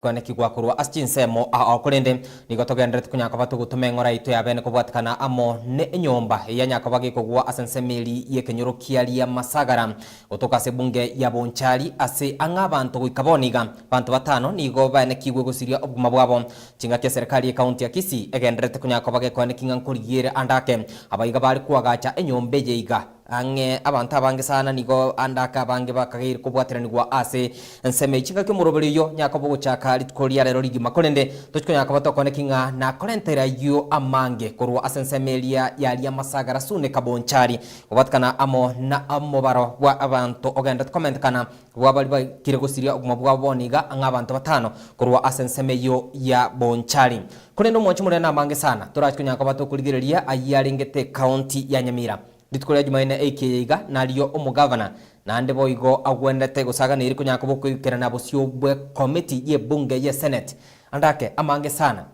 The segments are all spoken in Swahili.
kwane kigwa kurwa aschinsemo okurinde nigotogenderete kunyakaba tugutumengora itu yabene kubwatikana amo ne nyomba ya nyakaba gikogwa asensemeli yekenyoro kialia masagara otoka se bunge ya bonchari ase anga bantu gwikaboniga bantu batano nigo bane kigwe gusiria obuguma bwabo chinga kya serikali ya county ya Kisii egenderete kunyakaba gekwane kinga nkurigire andake abayiga bari kuagacha enyombe yeiga ange abantu abange sana nigo andaka abange bakagire kubwatiranirwa ase nseme ichinga ky'umuroberi yo nyakabo guchaka litkoria rero ligi makolende tochiko nyakabo tokonekinga na kolentera yo amange korwa asensemelia yalia masagara sune kabonchari kubatkana amo na amobaro wa abantu ogenda comment kana wabali bakire gusiria oguma bwaboniga anga abantu batano korwa asensemeyo ya bonchari kolendo mwanchi murena amange sana turachiko nyakabo tokuligireria ayalingete county ya Nyamira Ditkoria Jumaine AKA naliyo omugavana nande boigo agwendete gusaga iri kunyakabo kwikirana bosio bwe committee ye bunge ye senate andake amange sana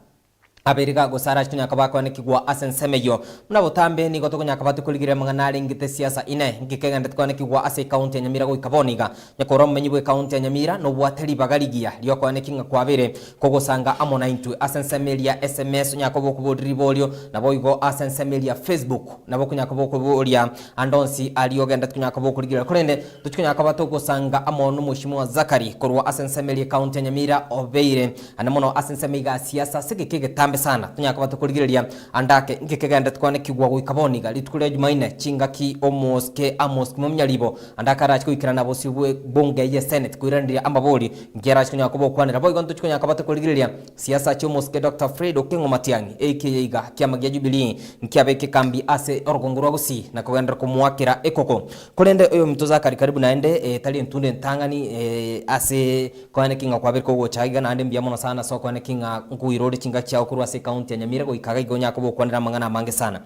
aberiga gusara kunyakaba kwane kigwa asensemeyo mnabo tambe ni goto kunyakaba tukuligire mangana ngite siasa ine ngikegende kwane kigwa ase county ya Nyamira go ikaboniga nyakoro menyi bwe county ya Nyamira no bwateri bagaligia lyo kwane kinga kwabere kogosanga amona into asensemelia SMS nyakobo kubodiri bolyo nabo igo asensemelia Facebook nabo kunyakabo kubolia andonsi aliogenda kunyakabo kuligira kurende tukunyakaba togosanga amono mushimwa Zakari korwa asensemelia county ya Nyamira obeire anamono asensemega siasa sigikege tambe sana tunyakaba tukuligireria andake ngikegenda tukwane kigwa gwikaboniga litukulia Jumaine chingaki omoske amoske mumnyalibo andaka rach kuikirana bosi bunge ye senate kuirandiria ambaboli ngera kunyakabo kwanira boy gonto kunyakaba tukuligireria siasa chomoske Dr. Fred Okengo Matiangi aka kiama gya Jubilee nkiabeke kambi ase orogongoro gusi na kugenda kumwakira ekoko kulende oyo mtoza karibu naende tali ntunde ntangani ase kwane kinga kwabere ko chaga nande mbiamono sana so kwane kinga nguirode chinga chao kurwa se county ya Nyamira go ikaga igonya ko bokwanira mangana mange sana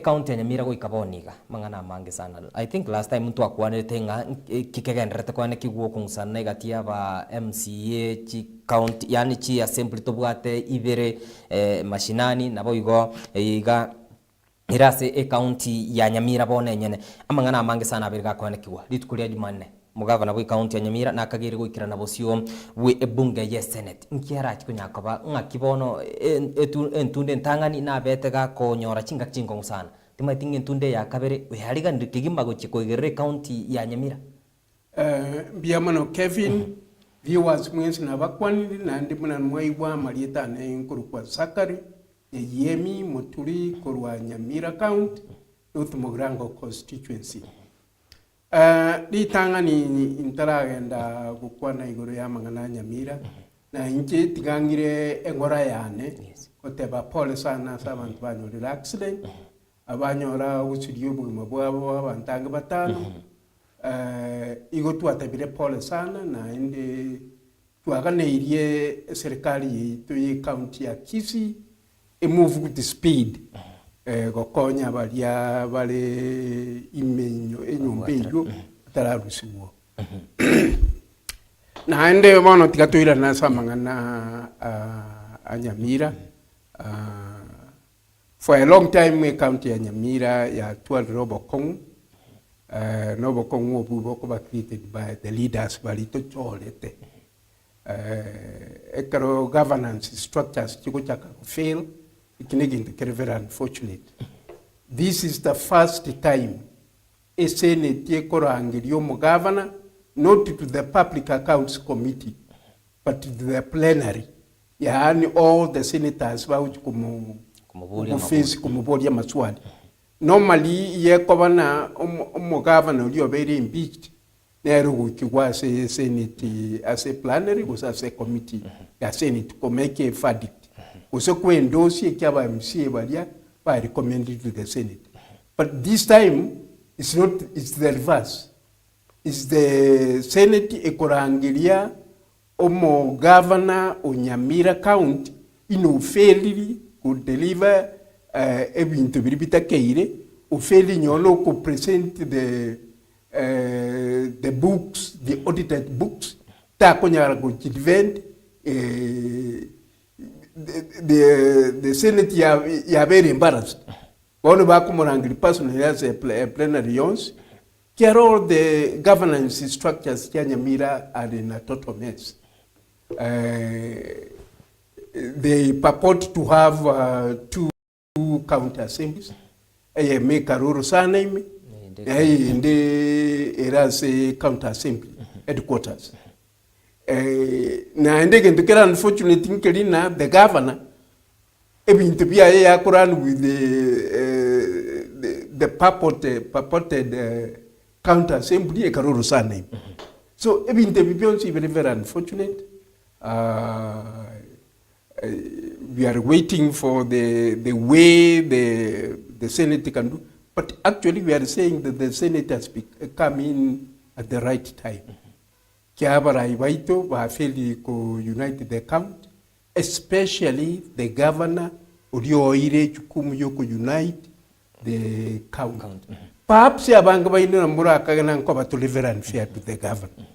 county ya Nyamira go ikaboniga mangana mange sana I think last time mtu akwanete nga kikegenderete kwane kigwo kunsana negatia ba MCA chi county yani chi assembly to bwate ibere mashinani nabo igo iga irase county ya Nyamira bone nyene amangana mange sana abirga kwane kigwa litukulia Jumanne mugavana bwe county ya Nyamira nakagire gwikirana bosio bwe ebunge ye senate nkiara kunyakaba ngakibono entunde ntangani na betega konyora chinga chingo sana timatinge entunde ya kabere yariga ndikigimba gochikoigere county ya Nyamira biamano Kevin viewers mwensi na bakwani na ndimuna mwaibwa marieta na nkuru kwa Zakari yemi muturi korwa Nyamira county North Mogrango constituency di tangani intaragenda gukwana iguru ya mangana Nyamira na inje tigangire engora yane koteba pole sana sabantu banyorira accident abanyora usiriyo buguma bwabo abantanga batano igo twatabire pole sana na inde twaganeirie serikali yetu ye county ya Kisii move with speed gokonya balia bale imenyo enyombeyo tararusiwo na ende bono tikatoira na samangana Nyamira for a long time we county ya Nyamira ya 12 robokong obubo ko created by the leaders balito cholete ekaro governance structures chiko chaka fail. It's very unfortunate. This is the first time a Senate governor, not to the Public Accounts Committee, but to the plenary. Yani all the senators face kumubodia maswali. Normally, ye governor governor you are very impeached. There was a Senate as a plenary, was as a committee, a Senate to make a verdict. Also, when dossier kaba MCA balia, I recommended to the Senate. But this time, it's not. It's the reverse. It's the Senate ekorangilia omo governor o Nyamira county fairly could deliver ebintu biribita keire fairly nyolo ko present the books, the audited books ta konyara go event the Senate ya very embarrassed. One back morangri personally as a plenary yons. All the governance structures here Nyamira are in a total mess. They purport to have 2 county assemblies. Make Karuru Sanaim, and it has a county assembly headquarters. Now, and again, the unfortunate thing, the governor, even to be a Quran with the purported county assembly, a Karuru Sanaim. So, even the people is very, very unfortunate. We are waiting for the way the Senate can do. But actually, we are saying that the Senate has come in at the right time. Kiabara Iwaito wafeli ko unite the count, especially the governor ulioire chukumu yoko unite the count. Perhaps yabanga baino namura akagana nkoba to live and fair to the governor.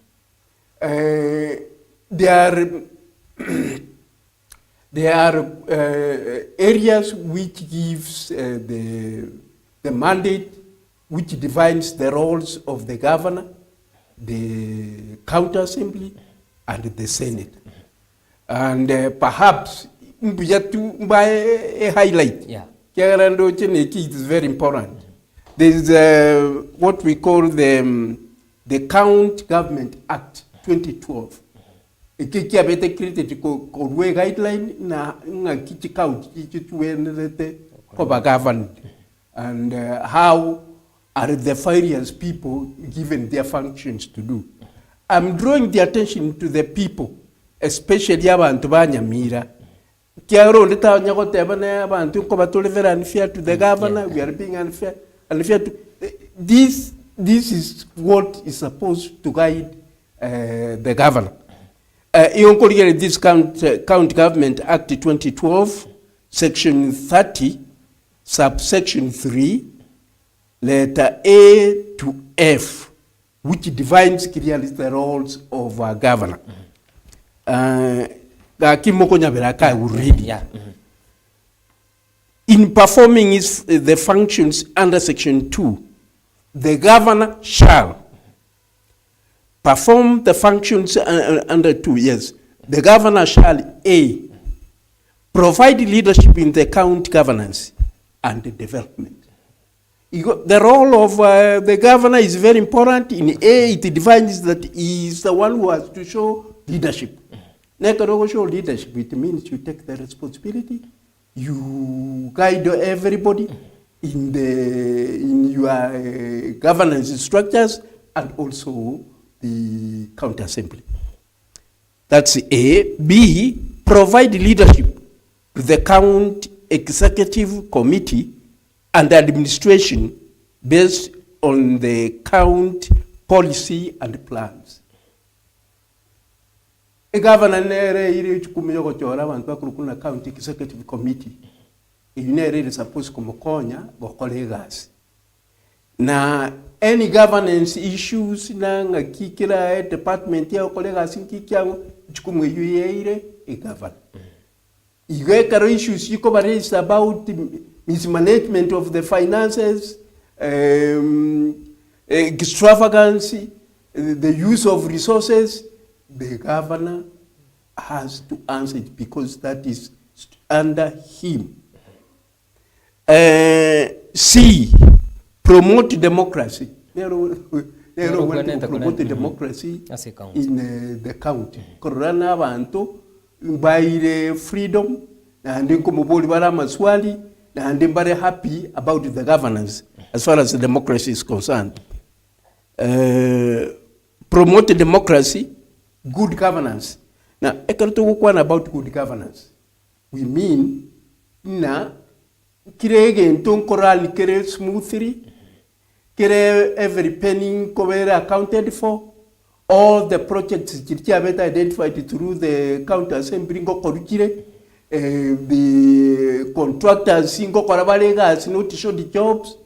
There are areas which gives the mandate, which defines the roles of the governor, the county assembly, and the Senate. And perhaps by a highlight, it is very important. There is what we call the County Government Act 2012. Kiki abete created ko guideline na kichi county kichi tuenete ko governed, and how are the various people given their functions to do. I'm drawing the attention to the people, especially abantu ba Nyamira. Kiaro ndeta nyagote bana abantu ko batolevera unfair to the governor. We are being unfair to this is what is supposed to guide the governor. This County Government Act 2012, Section 30, subsection 3, letter A to F, which defines clearly the roles of a governor. In performing the functions under Section 2, the governor shall perform the functions under 2 years. The governor shall A, provide leadership in the county governance and development. The role of the governor is very important. In A, it defines that he is the one who has to show leadership. Show leadership, it means you take the responsibility, you guide everybody in your governance structures, and also the county assembly. That's A. B, provide leadership to the county executive committee and administration based on the county policy and plans. A governor nere iri chukumiyoko chora bantu bakurukuna county executive committee. Inere is supposed kumukonya bokolegas. Na any governance issues na kikira department ya kolegas nkikyango chukumiyuyeire a governor. Igekaro issues yiko raised about mismanagement of the finances, extravagance, the use of resources. The governor has to answer it because that is under him. C, promote democracy. They want to promote democracy in the county. Korana bantu by freedom and kumubuli bara maswali and they're very happy about the governance as far as the democracy is concerned. Promote democracy, good governance. Now, about good governance. We mean na kirege nton koral kere smoothly, kere every penny cover accounted for, all the projects that are identified through the county assembly go korukire, the contractors singo korabalega not to show the jobs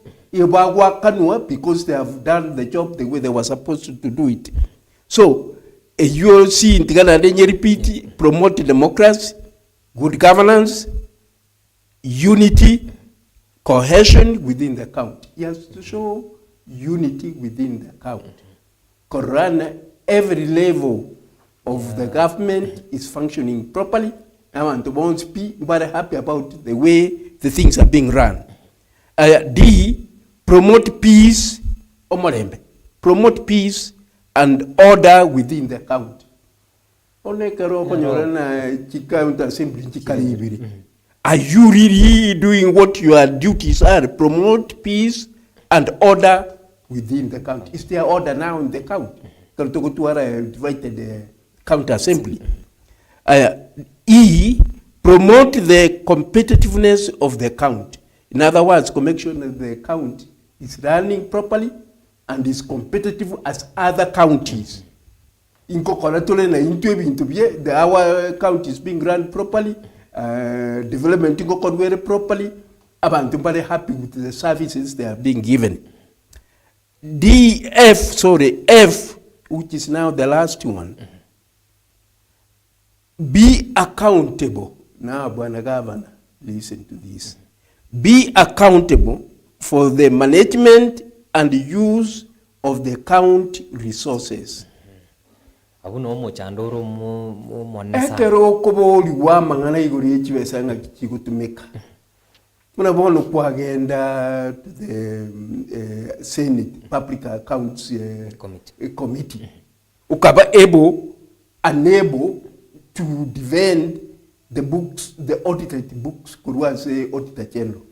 because they have done the job the way they were supposed to do it. So you see in Tigana repeat, promote democracy, good governance, unity, cohesion within the county. He has to show unity within the county. Corona every level of the government is functioning properly. Abantu won't be very happy about the way the things are being run. D, promote peace, promote peace and order within the county. Are you really doing what your duties are? Promote peace and order within the county. Is there order now in the county? Divided county assembly. E, promote the competitiveness of the county. In other words, make sure that the county is running properly and is competitive as other counties. Our county is being run properly, development very properly. I'm very happy with the services they are being given. F, which is now the last one. Be accountable. Now, Bwana Governor, listen to this. Be accountable for the management and use of the county resources. Ekero kuboli wa mangana igori echiwesa nga kikutumika. Muna bono kwagenda to the Senate Public Accounts Committee. Ukaba unable to defend the books, the audited books, kurwa se auditor general.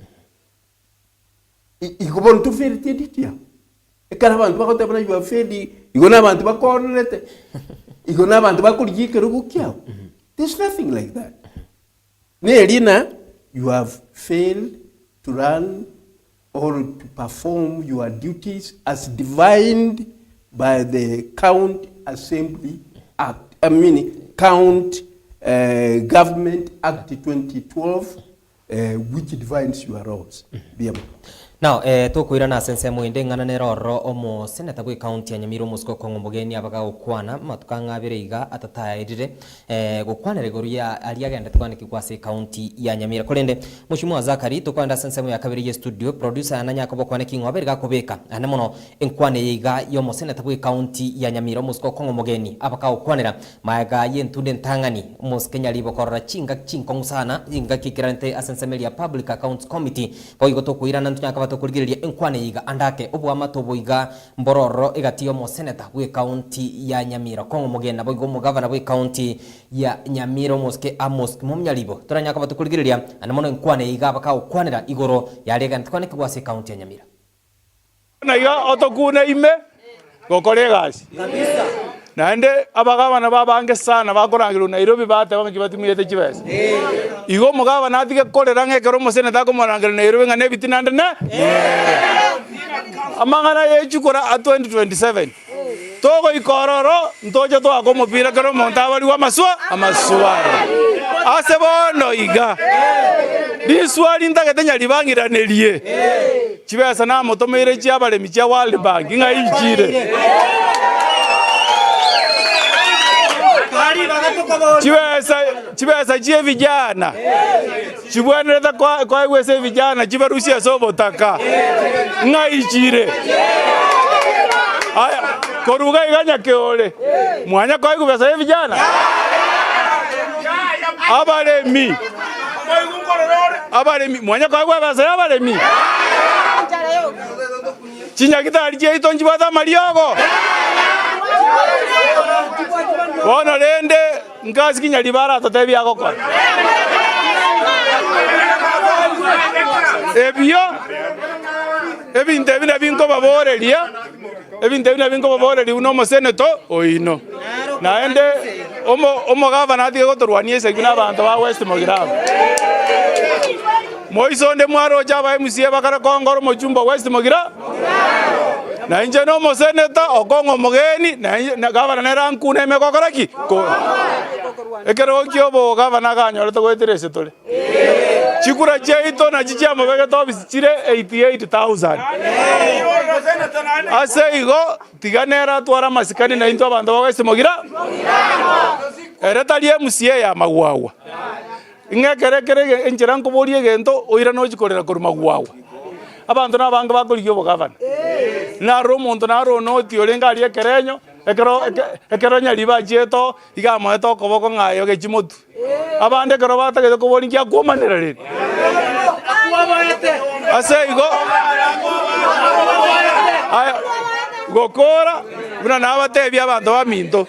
Ikubon tu feri tiditia. Ekara bantu bako tabana yu feri, igona bantu bako ornete, igona bantu bako ligike rugukia. There's nothing like that. Nerina, you have failed to run or to perform your duties as defined by the County Assembly Act. County Government Act 2012, which defines your roles. Now, tukwira na sense mwinde ngana neroro omo seneta gwe county ya Nyamira musko kongo mugeni abaga ukwana matukanga bireiga atatairire gukwanere goruya aliagenda twaniki kwase county ya Nyamira kolende mushimu wa Zakari tukwanda sense mu ya kabiri ye studio producer ananya kobo kwaniki ngwaberiga kubeka anamono enkwane yiga yo mo seneta gwe county ya Nyamira musko kongo mugeni abaga ukwanera mayaga yentunde ntangani muskenya libo korra chinkong sana inga kikirante asensemeli ya Public Accounts Committee boigo tukwira na ntunyaka tukurigiria enkwane yiga andake obwa matobo yiga mbororo igatiyo mo seneta gwe county ya Nyamira kongo mugenda boigo mo governor gwe county ya Nyamira muske amos mumyalibo turanyaka batukurigiria anamono enkwane yiga baka ukwanira igoro yarega ntkwane kwase county ya Nyamira na iga otokune ime gokoregasi kabisa nande abagabana babange sana bakorangiro Nairobi bate bangibatimuyete kibese igo mugaba natige korera ngekero museneta ko morangiro Nairobi ngane bitinande ne amangana yechukura a 2027 togo ikororo ntoje to akomopira kero montabari wa amaswa asebono iga biswali ndagatenya libangiraneliye kibese na motomere cyabale micha World Bank ngayijire Chibesa chie vijana chibwaneleta kwa wese vijana chibarusia sobotaka ngaichire aya koruga iganya keole mwanya kwa kubesa vijana abalemi mwanya kwa kubesa abalemi chinya kitali cheito njibata maliogo Bono lende ngasi kinyalibara totebi akokora ebyo ebinte bina binko baborelia uno moseneto oino naende omo governor atige gotorwanie segina abantu ba West Mogiramo moisonde mwaro chaba MCA bakara kongoro mochumba West Mogiramo na inje no moseneta okongo mogeni na governor nera nkune mekokoraki ko ekero kyobo governor ganyo to gweterese tole chikura cheito na chichia mobege to bisichire 88,000 ase igo tiganera twara masikani na into abantu bagese mogira eretalie MCA ya magwawa ingekere enjera nkoborie gento oira no chikorera kor magwawa abantu nabanga bakoriyo bo governor na romonto na ronoti olenga ali ekerenyo ekero nyariba jeto igamoeto koboko ng'ayo gechimotu abande ekero batagete koboni giakuomanera riri ase igo gokora buna nabatebia abanto baminto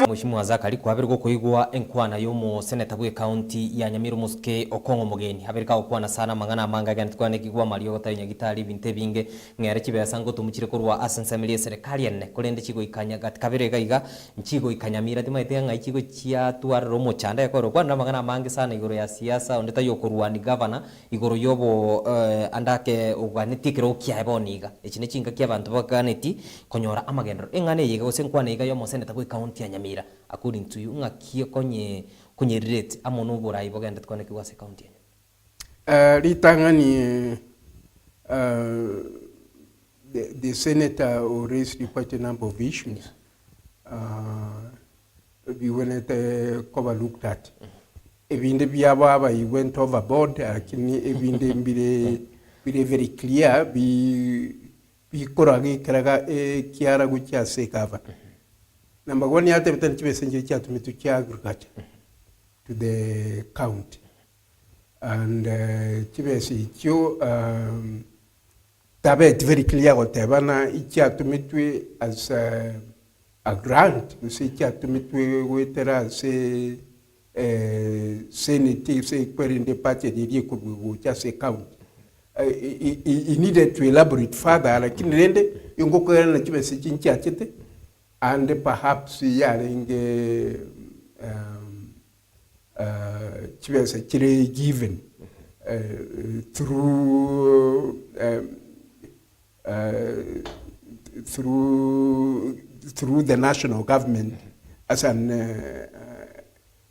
Mheshimiwa Zakari kwabirwa kuigwa enkwana yomo seneta bwe county ya Nyamira muske Okongo Mugeni habirika okwana sana mangana manga gani twane kigwa Mario gotanya gitari binte binge ngere kibesa ngo tumukire kurwa asensemeli serikali enne kurende kigo ikanya gat kabirega iga nchigo ikanyamira timaite nga ikigo chia twarro mo chanda yakoro kwana mangana mange sana igoro ya siasa ondeta yokurwa ni governor igoro yobo andake uganitikiro kiaboniga ekine kinga ky'abantu baganeti konyora amagendero engane yiga osenkwana iga yomo seneta bwe county Nyamira according to you ngakie konye rate amono borai bogenda twone kiwase county litangani the senator raised quite a number of issues we went cover looked at ebinde byababa he went overboard lakini ebinde bire very clear bi koragi karaga kiara gucha sekava. Number one, you have to to agriculture to the county. And very clear what to as a grant. We say to meet with say Senate, say in the party, the could just say count. He needed to elaborate further, like in the end, you go and and perhaps given through the national government as an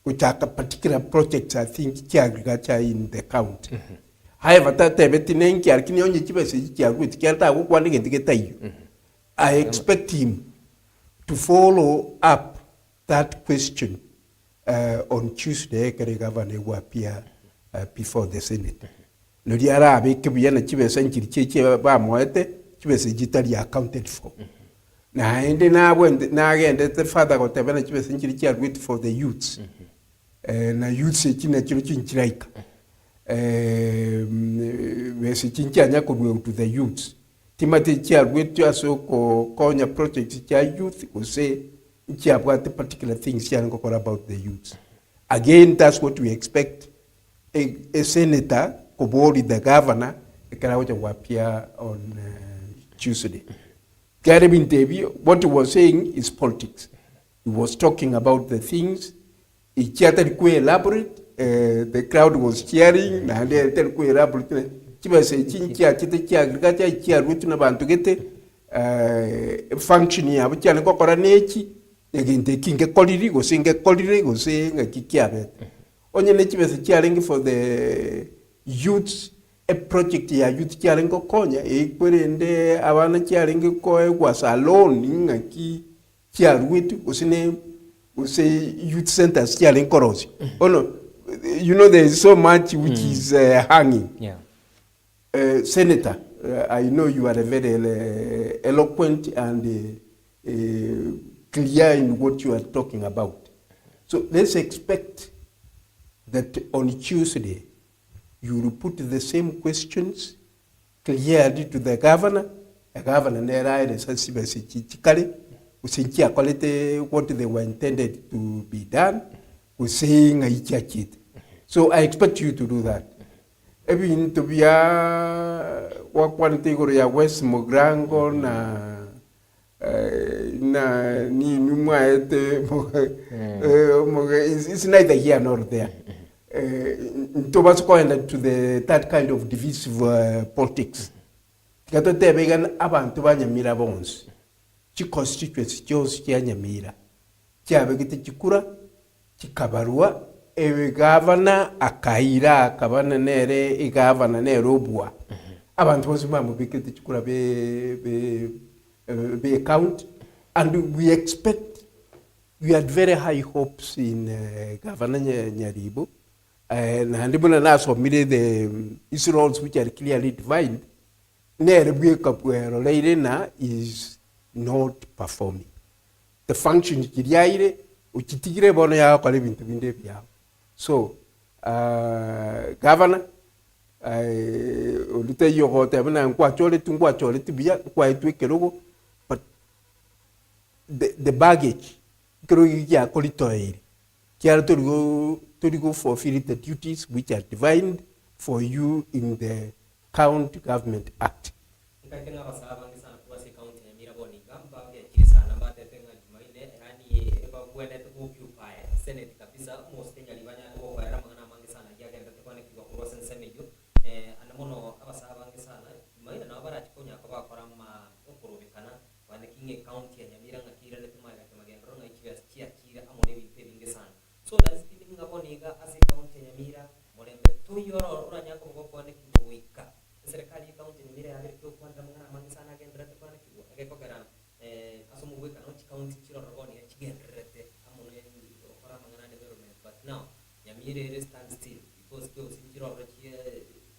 which are particular projects I think agriculture in the county. However, I expect him to follow up that question on Tuesday, Governor will appear before the Senate. No, the Arabic Kibiana Chives and Chiche Chibes accounted for. Now, and then now again, the father got a benefit and Chiche wait for the youths. Na youths in a church in Chiraika. Where Sichinja could go to the youths. Timothy Chia with us Konya project Chia youth will say Chia what the particular things Chia about the youth. Again, that's what we expect. A senator, Kobori, the governor, will appear on Tuesday. Karibin Devi, what he was saying is politics. He was talking about the things. He chatted quite elaborate. The crowd was cheering, and they tell quite elaborate. Kibase chinchia chite agriculture chia rutu na bantu gete functioning abuchana ko koranechi eginte kinge koliri go singe koliri go singa kikiabe onye ne kibase chia lengi for the youth a project ya youth chia lengo konya ekwerende abana chia lengi ko egwa salon ngaki chia rutu usine use youth centers chia lengo korosi ono you know there is so much which is hanging. Yeah. Senator, I know you are a very eloquent and clear in what you are talking about. So let's expect that on Tuesday you will put the same questions clearly to the governor. The governor what they were intended to be done. So I expect you to do that. Ebi to be wakwanite ya West Mogrango na ni numwaete it's neither here nor there. To was going to that kind of divisive politics. Gato tebegan abantu banyamira bonse. Chi constituency cyose cyanyamira. Cyabegite kikura kikabarua ewe gavana akaira akabana nere igavana nere obwa abantu bose bamu bikete chikura be account and we had very high hopes in Governor Nyaribo and ndibona na submitted the roles which are clearly defined nere bwe kapwero leire na is not performing. the function kiriaire uchitigire bono yao kale bintu binde byao. So governor olute yogo tabana kwa chole tibia kwa etwekerogo, but the baggage kero ya kolitoire kiara to go fulfill the duties which are defined for you in the County Government Act. Senate kabisa most Kenya libanya ko kwa rama na mangi sana ya genda kwa ne kiwa kwa sense mejo anamono abasaba bangi sana maina na bara tikonya kwa kwa rama okurubikana kwa ne kinge county ya Nyamira ngakira ne tumaga kama gendro na ikiwa kia kira amone bite bingi sana so that's the thing ngaboniga as county ya Nyamira molembe to yoro uranya ko kwa ne kiwa wika serikali county ya Nyamira ya ko kwa rama na mangi sana gendra kwa ne kiwa ko gara asumu wika no county chiro rogoni ya chigendrete amone now Nyamira stand still because kios injiro rachia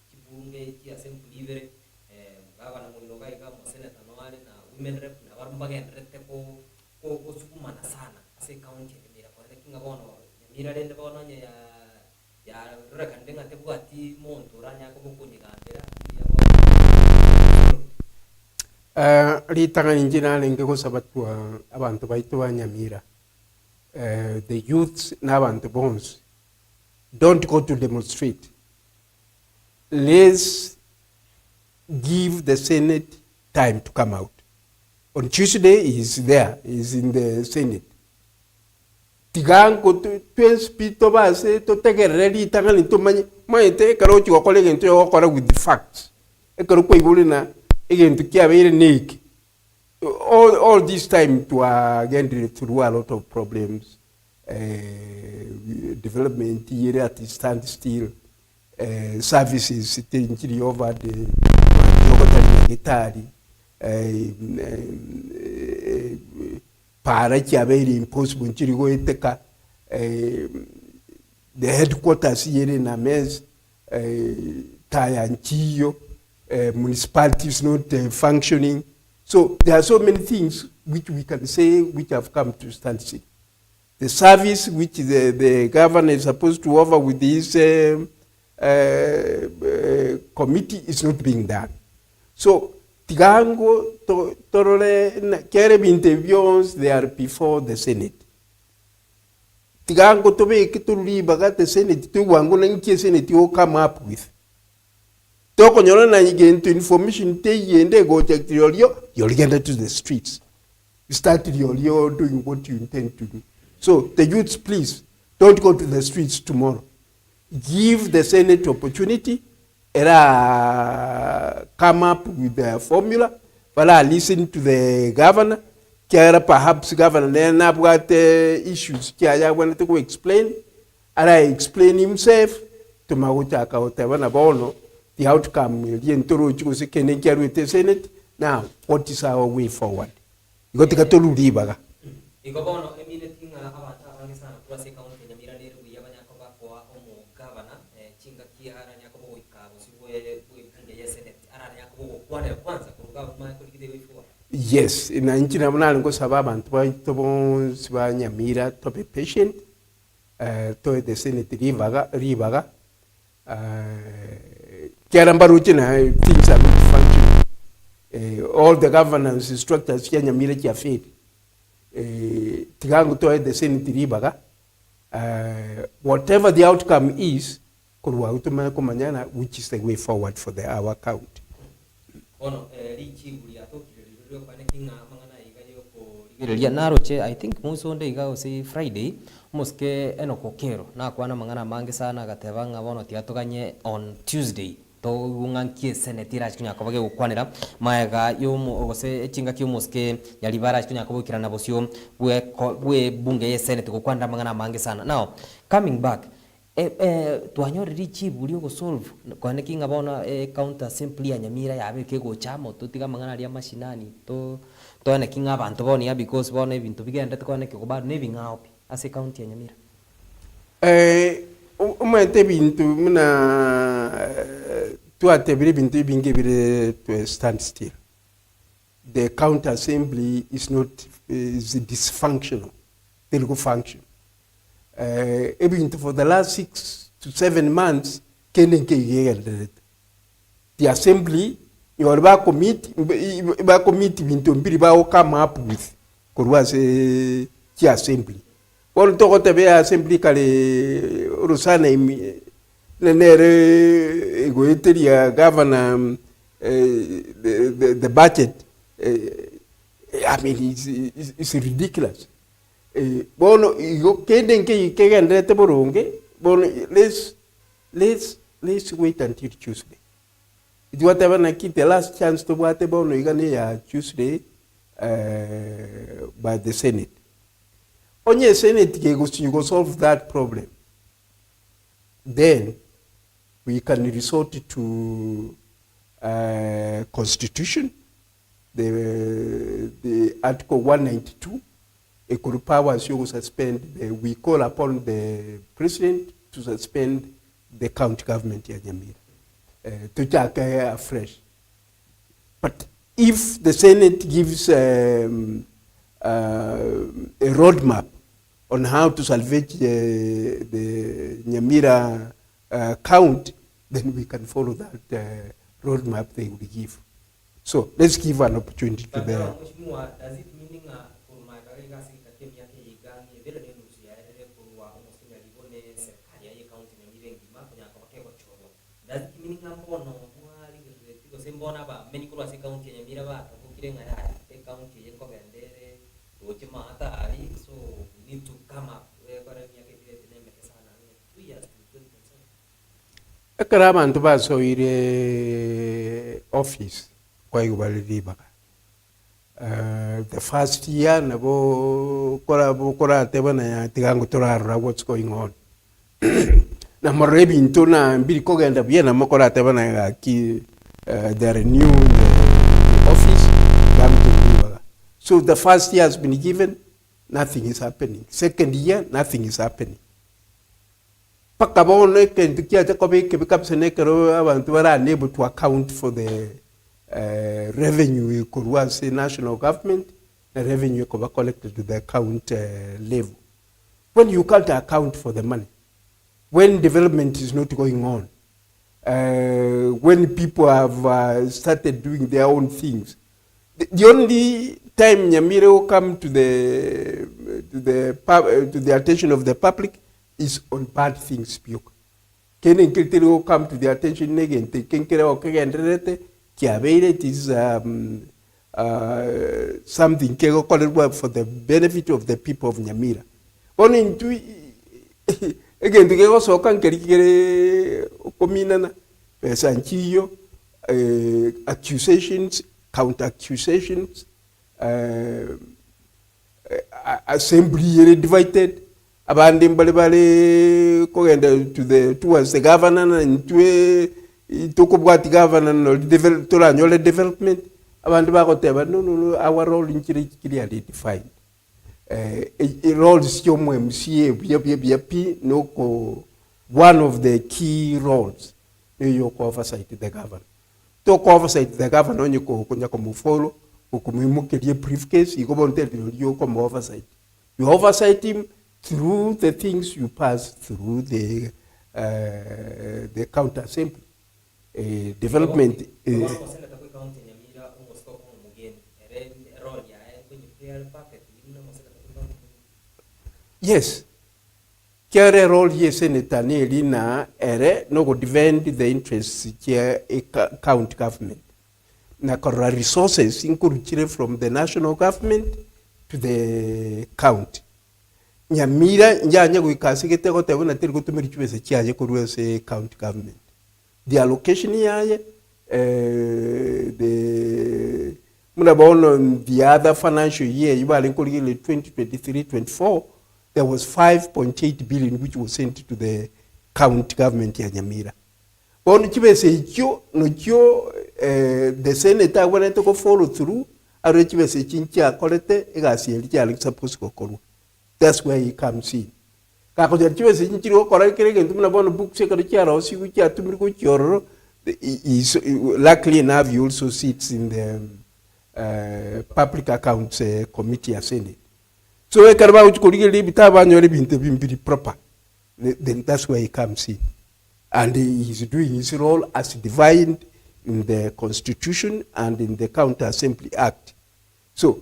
kibunge kia assembly vere gavana munoga iga mo senator no wale na women rep na warumbaga ndrete ko sukumana sana ase county Nyamira kwa kinga bono Nyamira rende bono ya rekandenga te bwati monto ranya ko bukunyiga ndera ritanga injina lenge ko sabatwa abantu baitwa Nyamira. The youths n'abantu bonse don't go to demonstrate. Let's give the Senate time to come out. On Tuesday, he's there. He's in the Senate. Tigango to base to take a ready tangan to my karo to colleague and to with the facts. A karo na again to carry neck. All this time to again through a lot of problems, development here at standstill, services sitting over the para very impossible the headquarters here in Ames, Tayanchio, municipalities not functioning. So there are so many things which we can say which have come to standstill. The service which the governor is supposed to offer with this committee is not being done. So Tigango Torole Kereb interviews they are before the Senate. Tigango to make to leave the Senate to Wangolan Senate will come up with. Toko nyona na again to information te yende go check you'll get into the streets. You start you're doing what you intend to do. So the youths, please don't go to the streets tomorrow. Give the Senate opportunity. Come up with the formula. Listen to the governor. Perhaps governor then have got issues. I wanted to go explain. And I explain himself to Mahuta Kautawana. The outcome will be with the Senate. Now, what is our way forward? You got to get to Ludibaga. Yes, in Nigeria, I'm going to have a Nyamira to be patient. To the Senate Rivaga. Things are not functioning. All the governance structures here Nyamira are failed. Tigango to the Senate Rivaga. Whatever the outcome is, which is the way forward for our county. I think Musonde igao si Friday muske enoko kero na kwana mangana mangi sana gatebanga bono tiatuganye on Tuesday to ungankie Senate ira chinya kobage gukwanira maega yumu ogose echinga kyo muske yalibara chinya kobukira na bosio we bunge ye Senate gukwanda mangana mangi sana. Now coming back tuanyoriri chibuli go solve kwane kinga bona counter simply ya Nyamira yabe kego chamo tutiga mangana ria mashinani to ene kinga abantu bonia because bona ibintu bigenda tukone kigobado nebingaopi ase county ya Nyamira. Umete bintu muna tuatebire bintu bingebire to stand still. the county assembly is dysfunctional. They will function. Even for the last 6 to 7 months, the assembly, you are about committee into come up with the assembly. All talk about assembly kale Rosana governor the budget. I mean, it's ridiculous. Bono Kegendererete boronge. Bono let's wait until Tuesday. It whatever na keep the last chance to what bono igane Tuesday by the Senate. Only Senate you go solve that problem. Then we can resort to Constitution, the Article 192. Equal powers you suspend. We call upon the president to suspend the county government in Nyamira to check afresh. But if the Senate gives a roadmap on how to salvage the Nyamira count, then we can follow that roadmap they will give. So let's give an opportunity to them. Does it mean so we need to come up Akaraman to baso ire office kwa yubaliri baka. The first year nabo kora teba na tigango torara what's going on. Na morebi into na mbili kogenda bia na mokora teba na ki the renew the office come to baka. So the first year has been given, nothing is happening. Second year, nothing is happening. Pakabone can unable to account for the revenue was the national government, the revenue collected to the account level. When you can't account for the money, when development is not going on, when people have started doing their own things, the only time Nyamira will come to the attention of the public is on bad things. Kenen Kiltiri will come to the attention again. Taking care of Kegendererete, it is something for the benefit of the people of Nyamira. Only into again the also can carry Kominana, Sanchio, accusations, counter accusations, assembly divided. Abandon Balibali towards the governor and to talk about the governor and development. No, our role in clearly defined. Roles one of the key roles you oversight the governor. Talk oversight the governor on you follow, you briefcase, you go on tell you come oversight. You oversight him through the things you pass through the county assembly. Development. Yes. Kere role here senator ni na ere no go defend the interests here county government. Na kora resources include from the national government to the county. Nyamira njanya kuikasigete ko tebona tiri kutumira chwese cyaje ko rwese county government. The allocation yaye the munabono the other financial year you are including 2023-24 there was 5.8 billion which was sent to the county government ya Nyamira. Bono chwese icho no cho the senator wanted to follow through are chwese chincha kolete egasi eli cyali suppose ko kolwa. That's where he comes in. Luckily enough, he also sits in Public Accounts Committee ya Senate. So we karaba uchikurigeli bitaba nyori binte bimbiri proper. Then that's where he comes in. And he is doing his role as defined in the Constitution and in the County Assembly Act. So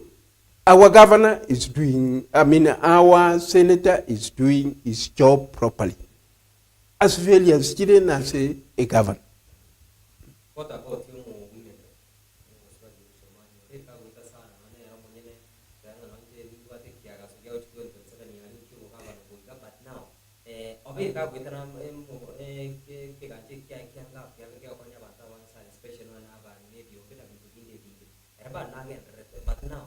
our governor is doing, our senator is doing his job properly. As well as student as a governor. What about you, but now,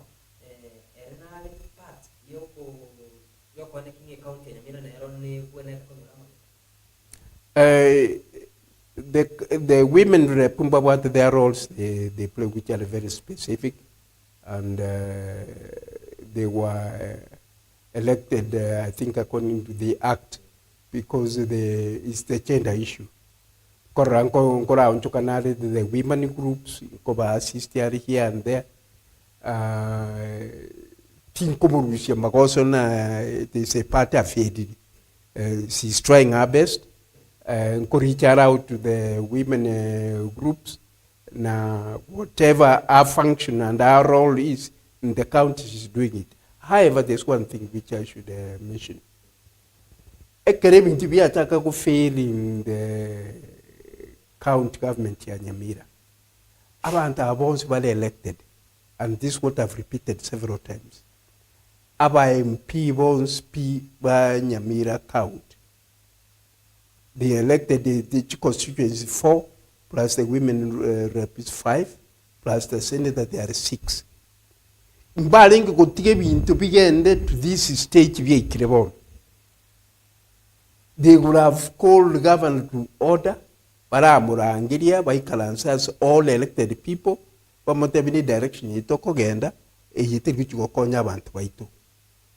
the women rep, what their roles they play, which are very specific, and they were elected, I think, according to the act, because it's the gender issue. The women groups, assist here and there. There's a party of it. She's trying her best. Reach out to the women groups. Now, whatever our function and our role is in the county, she's doing it. However, there's one thing which I should mention. To be attacked for failing the county government in Nyamira. Abantu abonsi were elected, and this is what I've repeated several times. Aba MP bonsi by Nyamira count. They elected the constituency 4, plus the women rep is 5, plus the senator there are 6. Mbalingi kotigebi to begin to this stage we they would have called the governor to order. Baramura Angiria, Baikalansa, all elected people, Bamotabini direction, Yitoko Genda, a Yitigo Konya Bantu.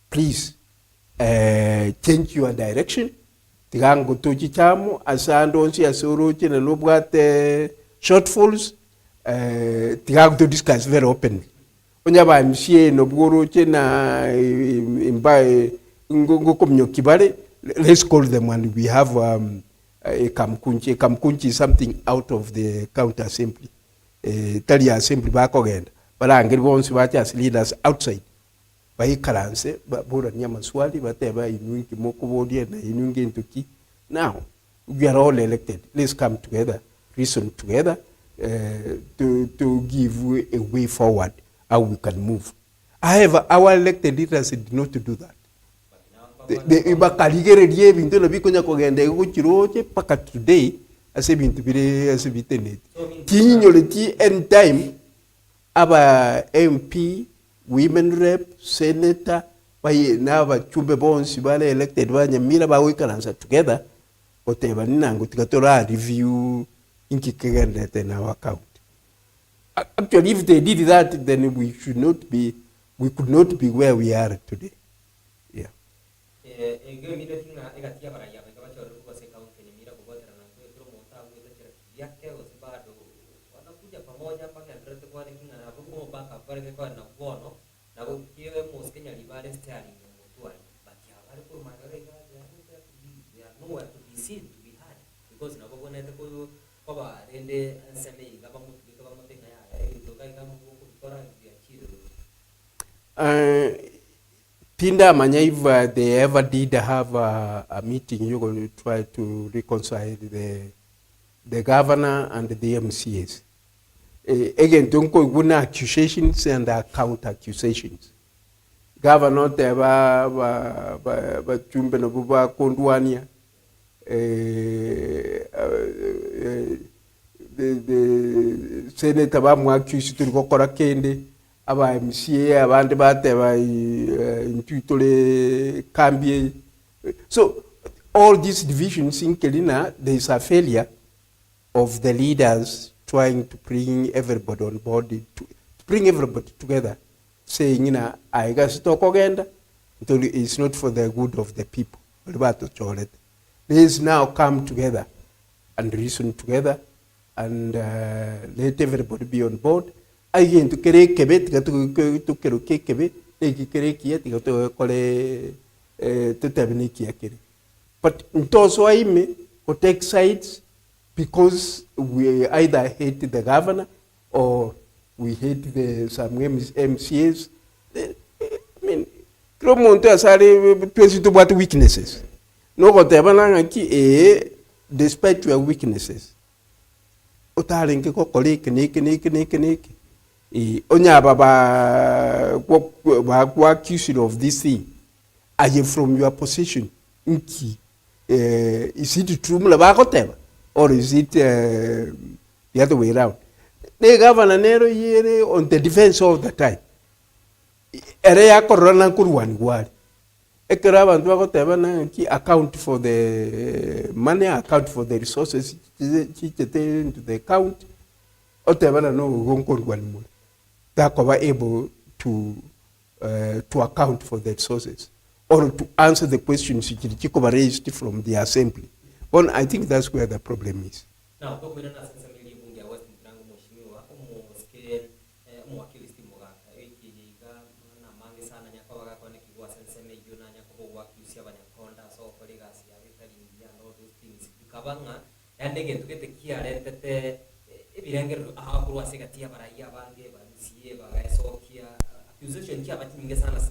Please change your direction. Tigango Toji Chamu, Asandonsi, Asuruchi, and Lubgat shortfalls. Tigango to discuss very openly. Onyaba MCA, Noburuchi, Imbai, Ngokomyo Kibare. Let's call them when we have a Kamkunchi. A Kamkunchi is something out of the county assembly. Talia assembly back again. But I'm going to watch as leaders outside. By Karanse, but Bora Nyamaswali, whatever, Inunki Mokobodi and Inungi into Ki. Now, we are all elected. Let's come together, reason together to give a way forward, how we can move. However, our elected leaders did not do that. The Ibakaligere into the Bikonya Kogenda, which wrote Paka today, as a bit to be as a bit in it. Tinolity and time, our MP, women rep, senator, by now, Chumbe Bones, Sibale elected one, Nyamira, we can answer together, whatever Nango Tigatora review Inki Kegendererete in our account. Actually, if they did that, then we could not be where we are today. Pinda Manya, if they ever did have a meeting, you're going to try to reconcile the governor and the MCAs. Again, don't go with accusations and counter accusations. Governor Teba, Chumbe Nobuba Kondwania, the Senator Bamu accused to go Korakende. Aba MCA abandi bateba intitule Kambie. So all these divisions in Kelina, there is a failure of the leaders trying to bring everybody on board, to bring everybody together, saying, I guess talk again, it's not for the good of the people. Let's now come together and reason together and let everybody be on board. Again, to create Quebec, to create Quebec, to create Kia, to call to Tabiniki Akiri. But in Toso Aime, or take sides because we either hate the governor or we hate some MCAs. I mean, Cromonte Asari, to what weaknesses. No, whatever, despite your weaknesses. Otarinke ko colleague, Nick. Onya baba wa accused of this thing. Are you from your position? Inki, is it true or is it the other way around? The governor nero yere on the defense all the time. Area corona kurwan word. Ekeraba ndwakoteba na ki account for the money, account for the resources into the account. Oteba na no gonkorwan mo. That are able to account for the resources or to answer the questions which raised from the assembly. Well, I think that's where the problem is. Now,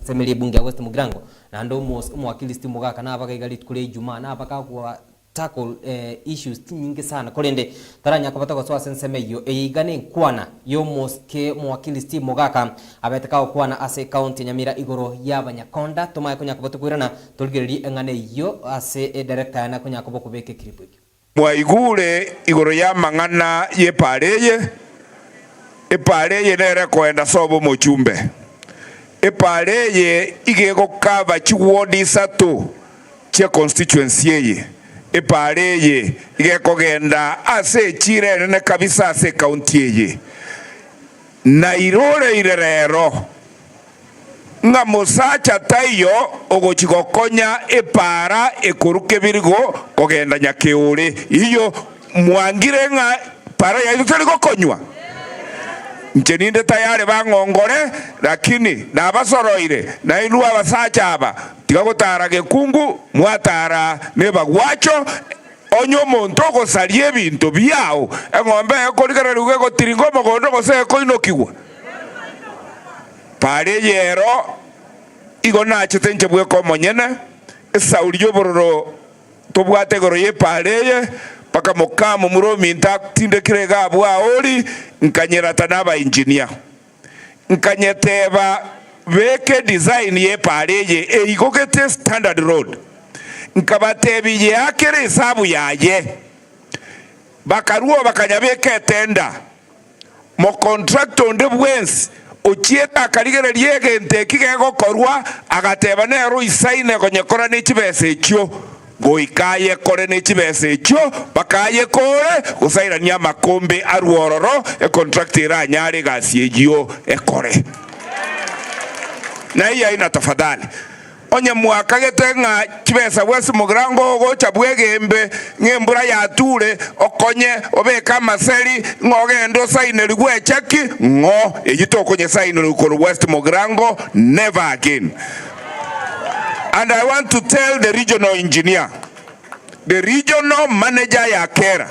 Semeli bunge West Mugrango na ndo mwakili stimu gaka na abaka igalit kule Ijumaa na abaka kwa tackle issues nyingi sana kolende taranya kapata kwa swasa nsemeyo igane kwana yo moske mwakili stimu gaka abetaka kwana ase county Nyamira igoro y'abanyakonda tomaye kunya kapata kwirana tolgereri ngane yo ase director na kunya kapoko beke kiripwiki mwaigure igoro ya mangana ye pareye nere kwenda sobo mochumbe epareye igego kava chiwodi sato che constituency ye epareye igeko genda ase chire ne kabisa ase county ye na irore irerero nga mosacha tayo ogochikokonya epara ekoruke birigo kogenda nyakeure iyo mwangire nga para ya itutari gokonywa Njeninde tayari bangongore lakini nabasoroire na inua basacha aba tigagotara gekungu mwatara nebagwacho onyo monto gosarie bintu byao engombe ekorikara ruge gotiringo mogondo gose koinokigwa pare yero igona chitenje bwe ko monyene esauriyo bororo tobwate goro ye pareye paka mokamo muromi ntakutinde kirega bwa oli nkanyera tanaba engineer nkanyeteba beke design ye pareye eigokete standard road nkabatebi yakere hesabu yaye bakaruo bakanyabeke tenda mo contractor ndebwensi ochieta karigere liege ntekigego korwa agateba nero isaine konyekora n'ikibese ekyo goikaye kore n'ikibese ekyo bakaye kore gusairania makombe aruororo e contractor anyare gasi egyo ekore na iya ina tafadhali onye mwaka getenga kibesa West Mugrango gocha bwegembe ngembura yature okonye obeka maseri ngogendo saine ligwechaki ngo egitokonye saine lukoro West Mugrango never again. And I want to tell the regional engineer, the regional manager ya Kera,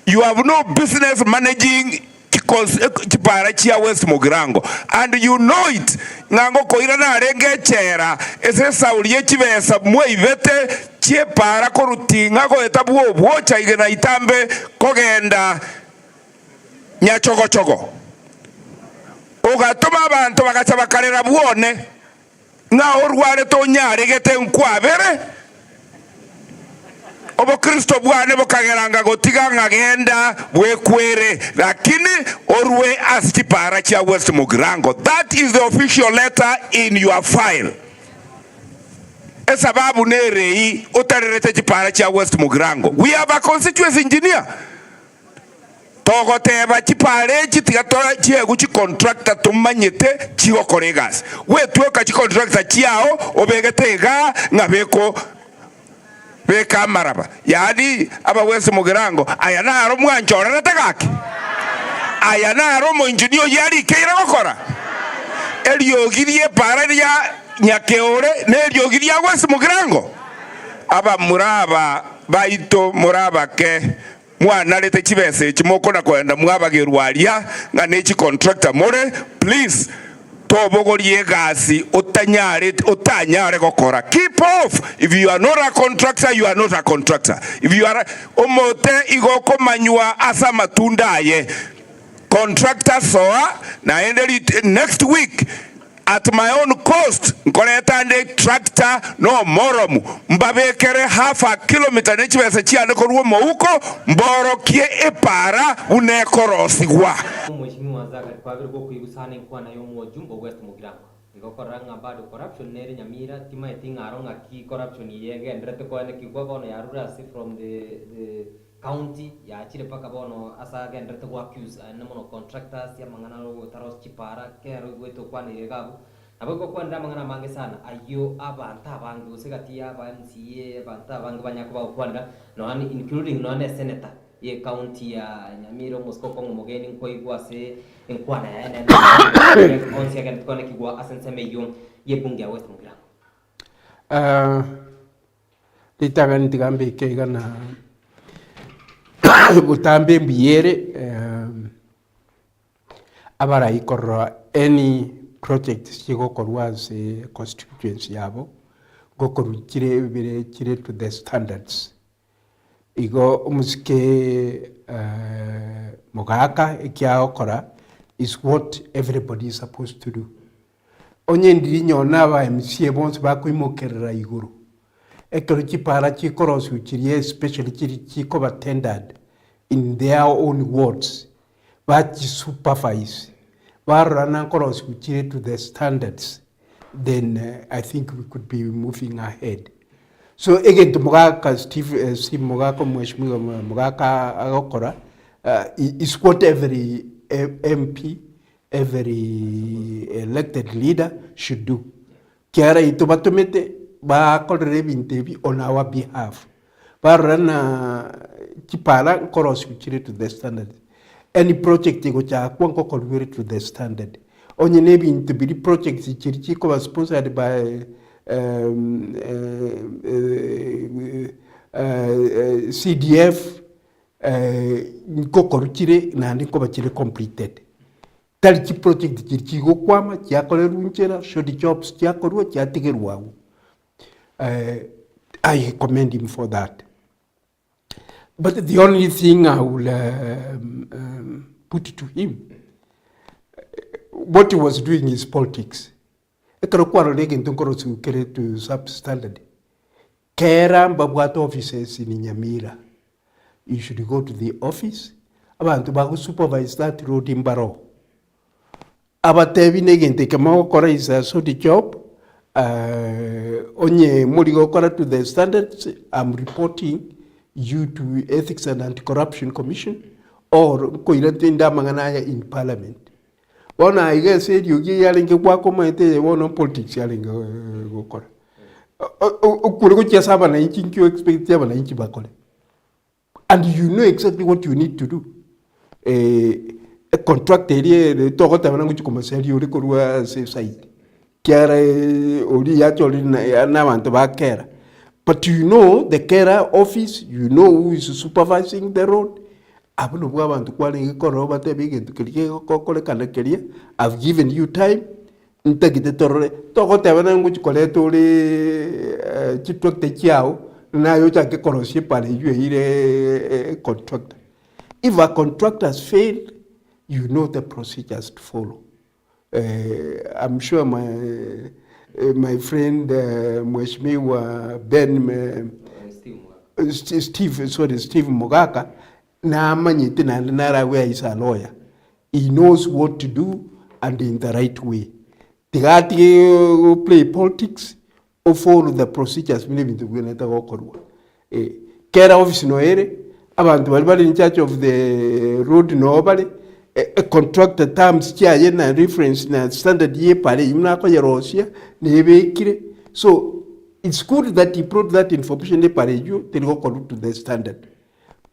you have no business managing Chiparachi West Mugrango, and you know it. Nango koirana renge chera ese saulie chibesa mweivete chepara korutinga ko etabuo bocha igena itambe kogenda nyachogochogo ogatoma abantu bagacha bakarera buone na orware to nyare gete nkwabere obo Kristo bwane bokageranga gotiga ngagenda bwekwere lakini orwe asitipara cha West Mugrango. That is the official letter in your file. Esababu nerei otarerete chipara cha West Mugrango. We have a constituency engineer. Togoteba chipare chitigatora chiego chi contractor tumanyete chigo koregas. We tuoka chi contractor chiao obegetega ngabeko beka maraba yani aba West Mugrango ayana aro mwanchora natagaki aya naro moinjini oyari keira gokora eriogirie para ria nyakeore neriogiria gwesi mugirango aba muraba baito muraba ke mwana lete chibese chimoko na kwenda mwabagirwaria ngane chi contractor more please tobogorie gasi utanyare gokora. Keep off. If you are not a contractor, you are not a contractor. If you are omote igoko manywa asa matunda ye contractor soa na endeli next week at my own cost nkoleta ande tractor no moromu mbabekere half a kilometer nechibese chiane koruo mouko mborokie epara unekorosigwa. Mheshimiwa Zaga kwa vile kuigusana kwa na yomo jumbo West Mugirango ngokoranga bado corruption nere Nyamira tima etinga aronga ki corruption yege ndrete ko ene kigwa bono ya rura si from the county ya chile paka bono asa ga ndrete ko accuse na mono contractors ya mangana ro taros chipara kero gweto kwa ni gabu abako kwa nda mangana mange sana ayo abanta bangi usigatia abansiye abanta bangi banyako ba kwanda no including no ne senator ye county ya Nyamira Moscow kongo mogeni ko igwase enkwana ya ene onsi again kone kigwa asenseme yo ye bunge ya West Mugirango litagan tigambe kegana utambe mbiyere abara ikorra any project chigo korwas constituency yabo gokoru kire to the standards igo umuske mogaka ekia okora is what everybody is supposed to do. Onye ndiri nyona ba MCA bonse bakwimokerera iguru ekero chipara chikorosu chiri especially chiko ba tendered in their own words but supervise barana korosu chiri to the standards, then I think we could be moving ahead. So again to Mogaka Steve Mogaka Mheshimiwa Mogaka agokora is what every MP, every elected leader should do. Kiara itobatomete ba kolere bintebi on our behalf. Barana chipala koros kuchire to the standard. Any project go cha kwanko kolwere to the standard. Onye nebi intebili projects chirichiko was sponsored by CDF nkokorukire na ndiko bakire completed tali ki project kirkigo kwama kyakole runchera short jobs kyakorwa kyatigerwa. I commend him for that, but the only thing I will put to him, what he was doing is politics. Ekaro lege ntonkoro kere to substandard. Kera mbabwato offices in Nyamira. You should go to the office. Abantu bago supervise that road in Baro. Abatebi negente kama okora is a sort of job. Onye murigo kora to the standards. I'm reporting you to Ethics and Anti-Corruption Commission or koirantenda manganaya in Parliament. Wana I said you get yelling kwa koma ite wono politics yelling go kora. Ukuri kucha saba na inchi kyo expect yaba na inchi bakole. And you know exactly what you need to do. A contract area to go tabana kuchi commercial yuri korwa safe side. Kera ori actually na manto ba kera. But you know the kera office, you know who is supervising the road. I've given you time. If a contractors fail, you know the procedures to follow. I'm sure my friend Mheshimiwa Steve Mogaka where is a lawyer. He knows what to do and in the right way. Tigati play politics or follow the procedures. Care office no ere, abantu in charge of the road nobody. A contractor terms chia na reference na standard ye pale imna ko yerosia nebe kire. So it's good that he brought that information le pale you to the standard.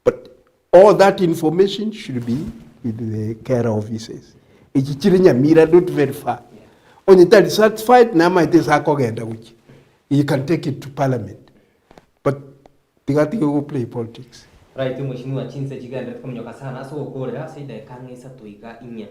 But all that information should be with the care officers. Ichichiri Nyamira, not very far. On it is satisfied, now might is Hakogenda, which you can take it to parliament. But they got to go play politics. Right, mheshimiwa chinse Kegendererete kumnyoka sana so ukorera sida kangisa tuiga inya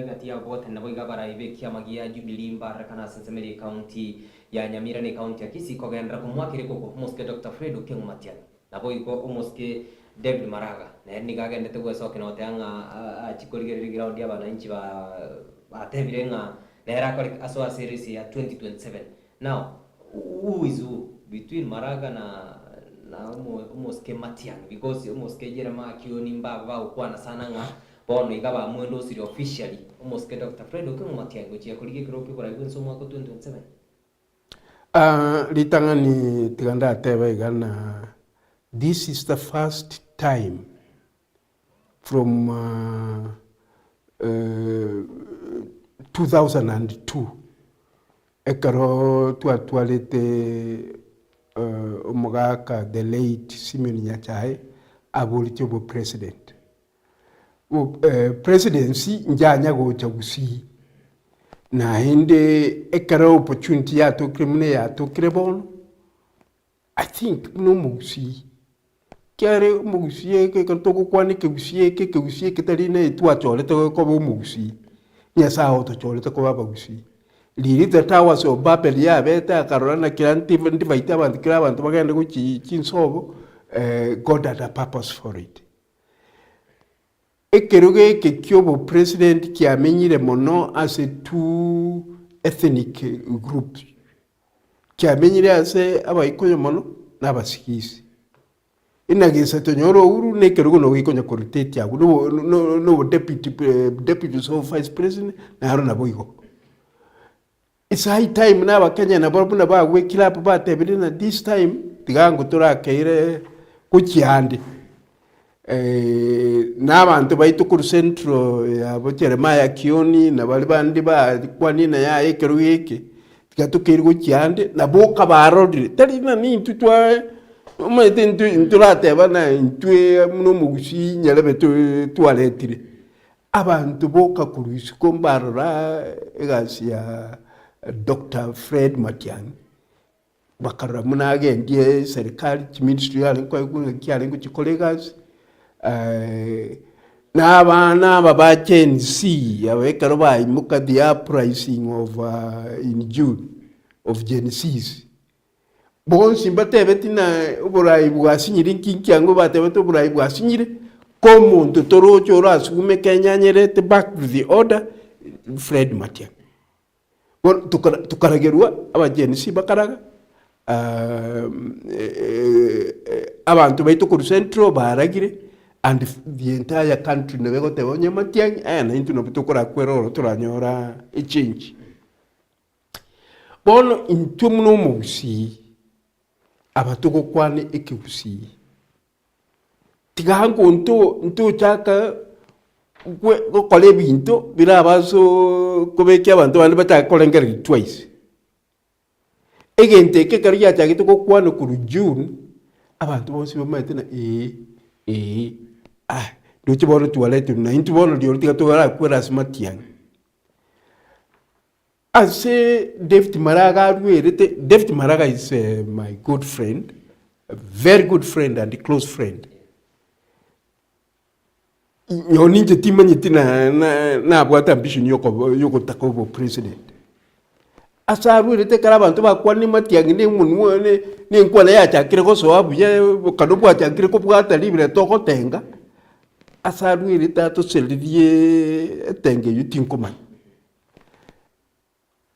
gati ya gote na boiga bara ibekia magia Jubilee mbara kana sensemeri county ya Nyamira ni county ya Kisii Kegendererete kumwakire koko moske Dr. Fred Okengumatia na boigo moske David Maraga na ni gagendete gwesoke no teanga chikorigeri ground ya bananchi ba tebirenga na era aswa series ya 2027. Now who is who between Maraga na moske Matiang, because moske Jerema kioni mbaba ukwana sana nga bono igaba mwendo siri officially moske Dr. Fred Okengumatia gochia kulige gropi kwa igunso mwaka 2027. Litanga ni tiganda teba igana. This is the first time from 2002 ekaro tualete umugaka the late Simeon Nyachae abolicho president. Presidency njanya gocha gusi na hinde ekaro opportunity ya to criminal ya to krebon. I think no musi kare musi ke kanto kwani ke gusi ke tarine tu achole to ko musi nya sao to chole to ko baba gusi liri the towers of Babel ya beta karona kiranti ndivaita abantu kira abantu bagenda ku kinsobo God had a purpose for it. Ekeruge ke kyobo president ki amenyire mono as a two ethnic group ki amenyire as abayikoyo mono n'abasikisi inagisa tonyoro uru nekerugo no wikonya koruteti ya no deputy so vice president na haruna boigo. It's high time na Kenya na barabuna ba wekila pa tebirina this time tigango turakeire kuchiande na abantu baitu ku centro ya Jeremiah Kioni na bali bandi ba kwanina ya ekeru yeke tigatukiri kuchiande na boka barodi tarina ni tutwa umete nturate bana ntwe muno mugushi nyalebe tualetire abantu boka kurusi kombarora egasi ya Dr. Fred Matiang bakara munage ndiye serikali ministry yale kwa kyale ku colleagues na abana babache NC abekaro bayimuka the uprising of in June of Genesis bonsi batebetina uburayi bwasinyire nkyango batebete uburayi bwasinyire ko muntu torocho rasume Kegendererete back to the order Fred Matiang tukaragerwa abagenisi bakaraga abantu baitu ku centro baragire and the entire country nebego tebonye Matiang na into no bitukora kweroro turanyora change bono intumno musi abatuko kwane ekikusi tigango nto chaka go kole binto birabazo kobeke abantu bandi batakolengera twice egente ke kariya cyage to kwano ku June abantu bose bamayitena do chiboro tualete na intubono dio tiga to ara kwera Matiang ase David Maraga ruerete. David Maraga is my good friend, a very good friend and a close friend. Yoninje timanyiti na bwata ambition yoko takobo president. Asaru rete karabantu bakwani Matiang ne munwo ne nkwala ya chakire ko so abuye kadobo chakire ko bwata libre toko tenga. Asaru rete to selidie tenge yutinko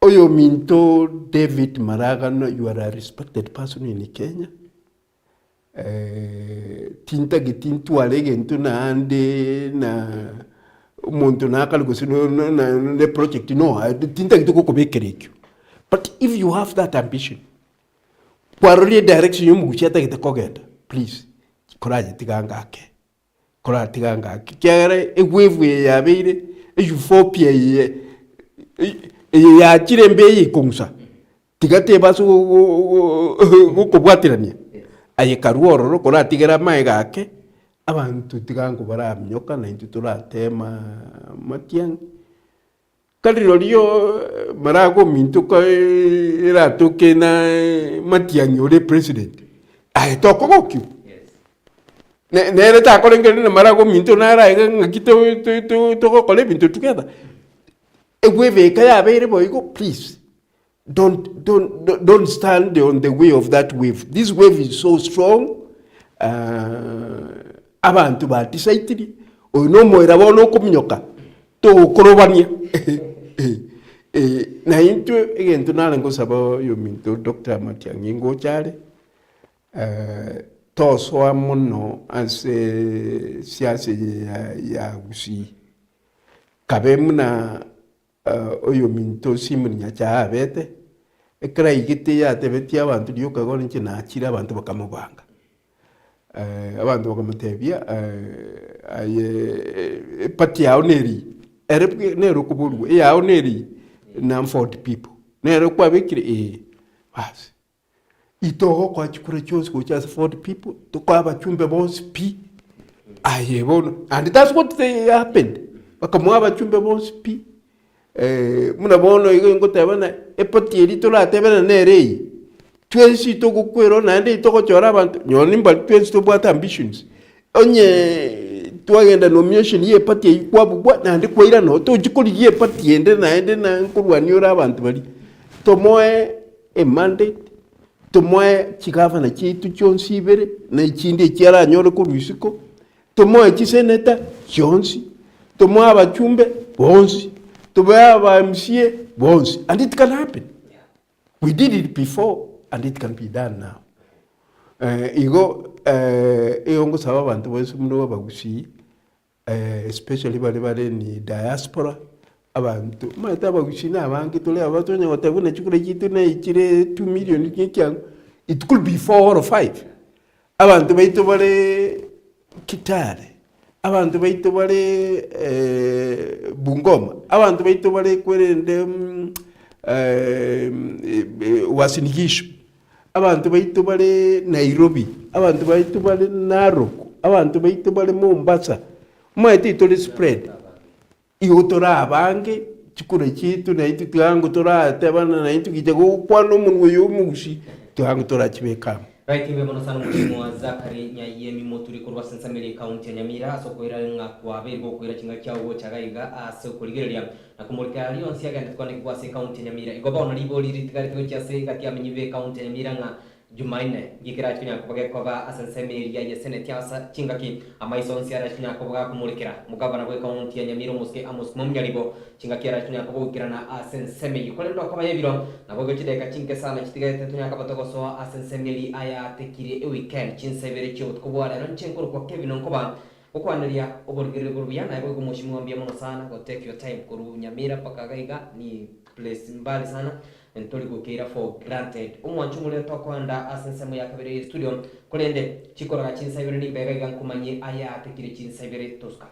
Oyo minto David Maraga, no, you are a respected person in Kenya. Tinta gitintu alege into na ande na monto na kalugosino na the project no tinta gituko kobekerekyo. But if you have that ambition, kwaroli direction yumugushata gitakogenda, please koraje tigangake. Kora tigangake. Kyare egwevu ya beire eufopia ya chirembe yikunsa tigate baso go kubwatirania aye karuoro kora tigera mai gake abantu tigango baramyoka na intu turatema matiang kaliro lio marago mintu ka iratuke na matiang yore president ai toko kokyu nere ta kolengere na marago mintu na ra ngakito to kole mintu together egweve kaya bere boygo please don't stand on the way of that wave. This wave is so strong. Abantu batisaitiri ono moira bono kumnyoka to korobania na into egento nalengo sabo yo minto Dr. Matiang'i ngo chale to so muno ase siasa ya Gusii kabemna oyo minto simunya cha abete ekra igite ya tebeti abantu lyoka gone nchina akira abantu bakamubanga abantu bakamutebia aye pati yao neri erepwe nero kuburu yao neri na 40 people nero kwa bekire bas itoho kwa chikure chose ko just 40 people to kwa bachumbe boss p aye bono and that's what they happened bakamwa abachumbe boss p muna bono ngo tabana epati elito la tebana nerei twensi to kukwero na ndi to kochora abantu nyoni mbali twensi to bwata ambitions onye twagenda nomination ye pati ikwa bubwa na ndi kwaira no to jikoli ye pati ende na nkurwani ora abantu bali tomoe a mandate tomoe chikava na chitu chonsi ibere na ichindi chiara nyore ko rusiko tomoe chiseneta chonsi tomoe abachumbe bonsi tomoe MCA bonsi and it can happen. We did it before and it can be done now. Igo eongo sawa bantu bose muno bagusi especially bale ni diaspora abantu mata bagusi na banki tole abatonya watabuna chukure kitu na ikire 2 million kinkyang it could be 4 or 5 abantu baito bale Kitale abantu baito bale Bungoma abantu baito bale kwerende wasinigisho abantu baito bale Nairobi abantu baito bale Narok abantu baito bale Mombasa mwaiti tole spread igotora abange chikure kitu na itu twango tora tabana na itu kijago kwano munwe yo mugushi twango tora chibeka right iwe mono sana mwa Zakari Nyayemi moturi kurwa sensameli county ya Nyamira so koira nga kwa bego koira chinga chawo chagaiga aso kurigereria na kumurika lion siaga ndikwane kwa se county ya Nyamira igoba ona libo liritikari tyo chase kati ya menyive county ya Nyamira nga Jumaine gikira chinya kubage kwa asensemeli ya senate ya chingaki amaison siara chinya kubaga kumurikira mugabana we county ya Nyamira muske amos mumnyalibo chingaki ara chinya kubukira na asensemeli kole ndo kwa yebiro na bogo chideka chinke sana chitigete tunya kabatoko so asensemeli aya tekire weekend chinsebere cyo kubwara no chenkuru kwa Kevin Nkoba okwanaliya oborgere guruya na yego kumushimwa mbia mono sana go take your time kuru Nyamira paka gaiga ni place mbali sana entoli gukira for granted umwanchumule to kwanda asensemo ya kabere studio kolende chikora chinsebere ni bega nkumanyi aya tekire chinsebere toska